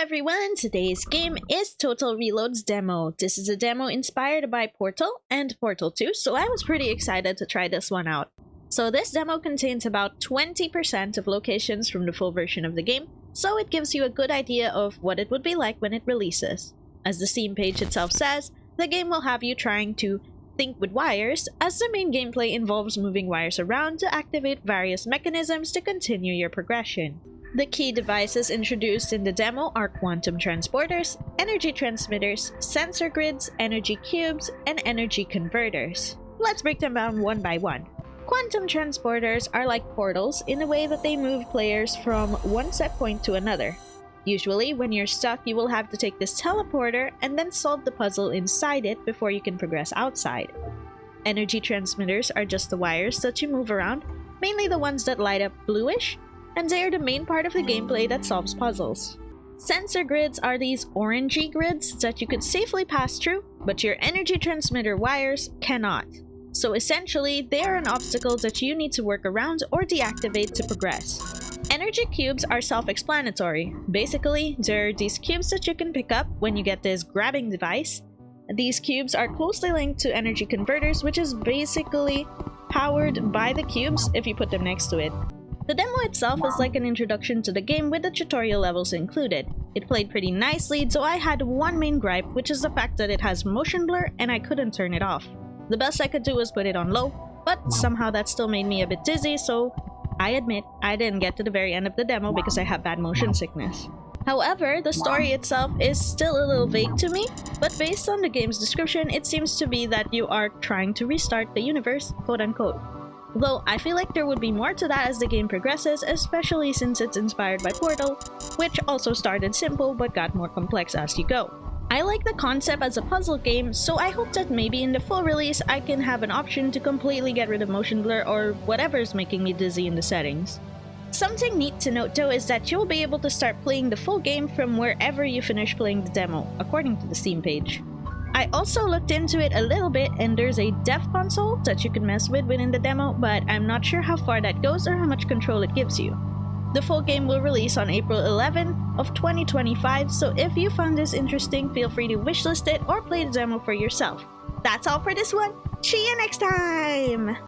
everyone, today's game is Total Reload's demo. This is a demo inspired by Portal and Portal 2, so I was pretty excited to try this one out. So this demo contains about 20% of locations from the full version of the game, so it gives you a good idea of what it would be like when it releases. As the Steam page itself says, the game will have you trying to think with wires, as the main gameplay involves moving wires around to activate various mechanisms to continue your progression. The key devices introduced in the demo are quantum transporters, energy transmitters, sensor grids, energy cubes, and energy converters. Let's break them down one by one. Quantum transporters are like portals in a way that they move players from one set point to another. Usually, when you're stuck, you will have to take this teleporter and then solve the puzzle inside it before you can progress outside. Energy transmitters are just the wires that you move around, mainly the ones that light up bluish, and they are the main part of the gameplay that solves puzzles. Sensor grids are these orangey grids that you could safely pass through, but your energy transmitter wires cannot. So essentially, they are an obstacle that you need to work around or deactivate to progress. Energy cubes are self-explanatory. Basically, they're these cubes that you can pick up when you get this grabbing device. These cubes are closely linked to energy converters, which is basically powered by the cubes if you put them next to it. The demo itself is like an introduction to the game with the tutorial levels included. It played pretty nicely, though I had one main gripe, which is the fact that it has motion blur and I couldn't turn it off. The best I could do was put it on low, but somehow that still made me a bit dizzy, so I admit I didn't get to the very end of the demo because I have bad motion sickness. However, the story itself is still a little vague to me, but based on the game's description, it seems to be that you are trying to restart the universe, quote-unquote. Though I feel like there would be more to that as the game progresses, especially since it's inspired by Portal, which also started simple but got more complex as you go. I like the concept as a puzzle game, so I hope that maybe in the full release I can have an option to completely get rid of motion blur or whatever's making me dizzy in the settings. Something neat to note though is that you'll be able to start playing the full game from wherever you finish playing the demo, according to the Steam page. I also looked into it a little bit, and there's a dev console that you can mess with within the demo, but I'm not sure how far that goes or how much control it gives you. The full game will release on April 11 of 2025, so if you found this interesting, feel free to wishlist it or play the demo for yourself. That's all for this one. See you next time!